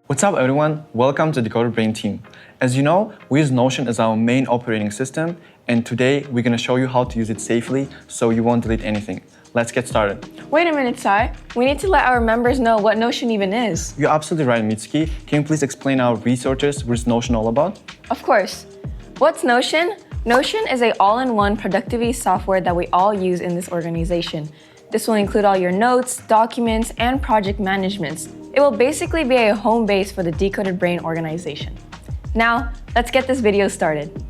What's up everyone? Welcome to Decoded Brain team. As you know, we use Notion as our main operating system, and today we're going to show you how to use it safely so you won't delete anything. Let's get started. Wait a minute, Sai. We need to let our members know what Notion even is. You're absolutely right, Mitsuki. Can you please explain our researchers what is Notion all about? Of course. What's Notion? Notion is an all-in-one productivity software that we all use in this organization. This will include all your notes, documents, and project managements. It will basically be a home base for the Decoded Brain organization. Now, let's get this video started.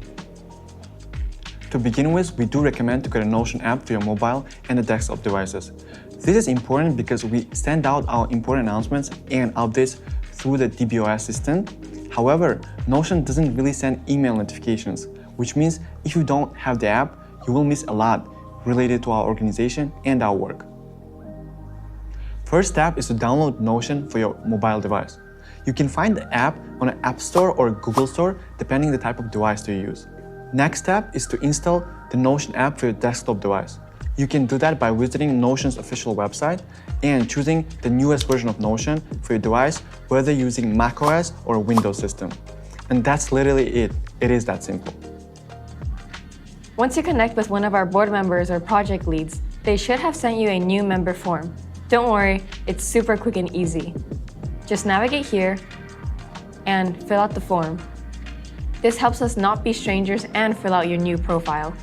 To begin with, we do recommend to get a Notion app for your mobile and the desktop devices. This is important because we send out our important announcements and updates through the DBOS system. However, Notion doesn't really send email notifications, which means if you don't have the app, you will miss a lot related to our organization and our work. First step is to download Notion for your mobile device. You can find the app on an App Store or Google Store, depending on the type of device you use. Next step is to install the Notion app for your desktop device. You can do that by visiting Notion's official website and choosing the newest version of Notion for your device, whether using macOS or a Windows system. And that's literally it. It is that simple. Once you connect with one of our board members or project leads, they should have sent you a new member form. Don't worry, it's super quick and easy. Just navigate here and fill out the form. This helps us not be strangers and fill out your new profile.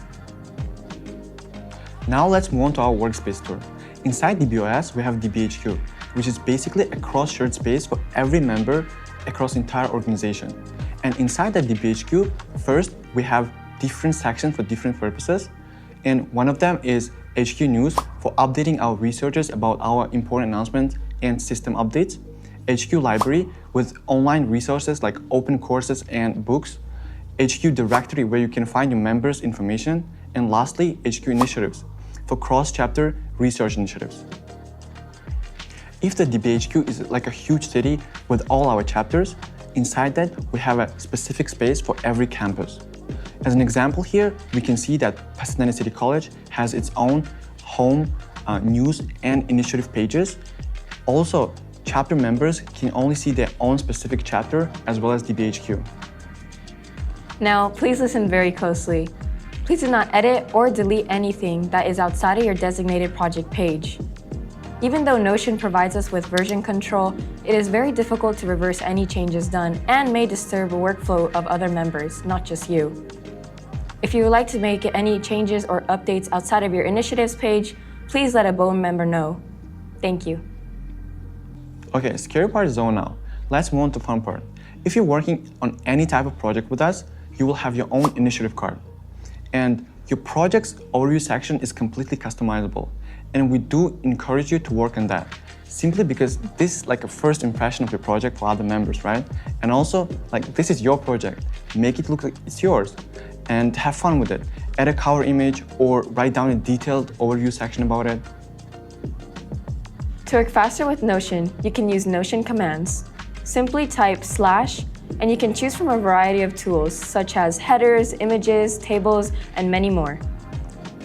Now let's move on to our workspace tour. Inside DBOS, we have DBHQ, which is basically a cross-shared space for every member across the entire organization. And inside that DBHQ, first, we have different sections for different purposes. And one of them is HQ News for updating our researchers about our important announcements and system updates. HQ Library with online resources like open courses and books. HQ Directory where you can find your members' information. And lastly, HQ Initiatives for cross-chapter research initiatives. If the DBHQ is like a huge city with all our chapters, inside that we have a specific space for every campus. As an example here, we can see that Pasadena City College has its own home, news, and initiative pages. Also, chapter members can only see their own specific chapter as well as DBHQ. Now, please listen very closely. Please do not edit or delete anything that is outside of your designated project page. Even though Notion provides us with version control, it is very difficult to reverse any changes done and may disturb the workflow of other members, not just you. If you would like to make any changes or updates outside of your initiatives page, please let a board member know. Thank you. Okay, scary part is over now. Let's move on to the fun part. If you're working on any type of project with us, you will have your own initiative card. And your project's overview section is completely customizable. And we do encourage you to work on that, simply because this is like a first impression of your project for other members, right? And also, like, this is your project. Make it look like it's yours and have fun with it. Add a cover image or write down a detailed overview section about it. To work faster with Notion, you can use Notion commands. Simply type / and you can choose from a variety of tools such as headers, images, tables, and many more.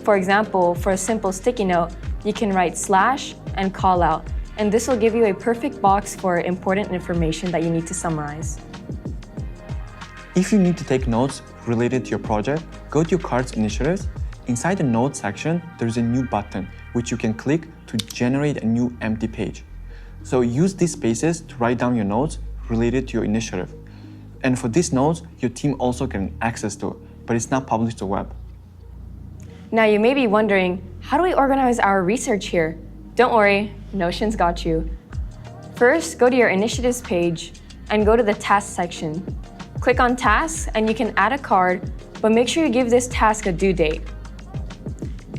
For example, for a simple sticky note, you can write / and call out, and this will give you a perfect box for important information that you need to summarize. If you need to take notes related to your project, go to your card's initiatives. Inside the notes section, there's a new button which you can click to generate a new empty page. So use these spaces to write down your notes related to your initiative. And for these notes, your team also can access to it, but it's not published to the web. Now you may be wondering, how do we organize our research here? Don't worry, Notion's got you. First, go to your initiatives page and go to the tasks section. Click on tasks and you can add a card, but make sure you give this task a due date.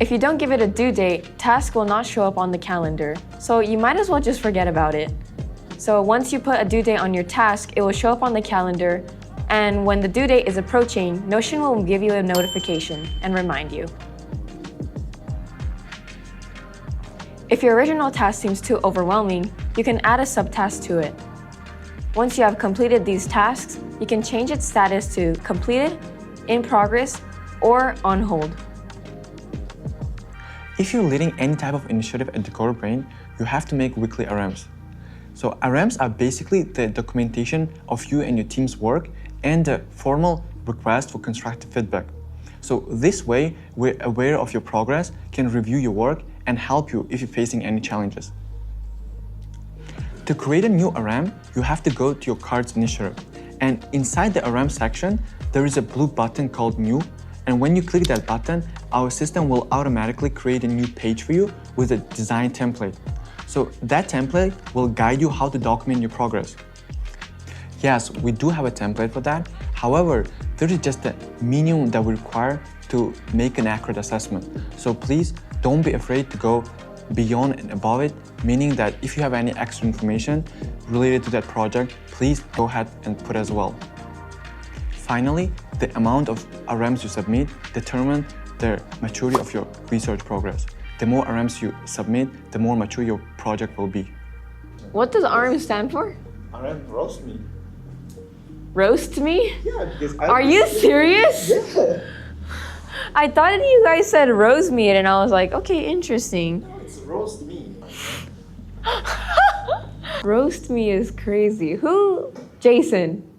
If you don't give it a due date, task will not show up on the calendar, so you might as well just forget about it. So once you put a due date on your task, it will show up on the calendar, and when the due date is approaching, Notion will give you a notification and remind you. If your original task seems too overwhelming, you can add a subtask to it. Once you have completed these tasks, you can change its status to completed, in progress, or on hold. If you're leading any type of initiative at Decoded Brain, you have to make weekly RMs. So RMs are basically the documentation of you and your team's work and the formal request for constructive feedback. So this way, we're aware of your progress, can review your work, and help you if you're facing any challenges. To create a new RM, you have to go to your cards initiative. And inside the RM section, there is a blue button called New. And when you click that button, our system will automatically create a new page for you with a design template. So that template will guide you how to document your progress. Yes, we do have a template for that. However, there is just a minimum that we require to make an accurate assessment. So please don't be afraid to go beyond and above it, meaning that if you have any extra information related to that project, please go ahead and put as well. Finally, the amount of RMs you submit determine the maturity of your research progress. The more RMs you submit, the more mature your project will be. What does RM stand for? RM roast me. Roast me? Yeah, because Are you serious? Yeah. I thought you guys said rose meat, and I was like, okay, interesting. No, it's roast me. Roast me is crazy. Who? Jason.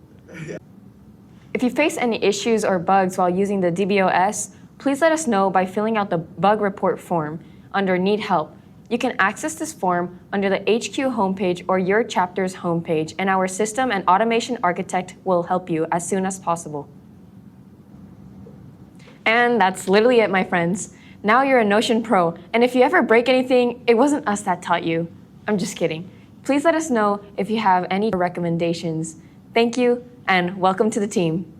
If you face any issues or bugs while using the DBOS, please let us know by filling out the bug report form under Need Help. You can access this form under the HQ homepage or your chapter's homepage, and our system and automation architect will help you as soon as possible. And that's literally it, my friends. Now you're a Notion Pro, and if you ever break anything, it wasn't us that taught you. I'm just kidding. Please let us know if you have any recommendations. Thank you, and welcome to the team.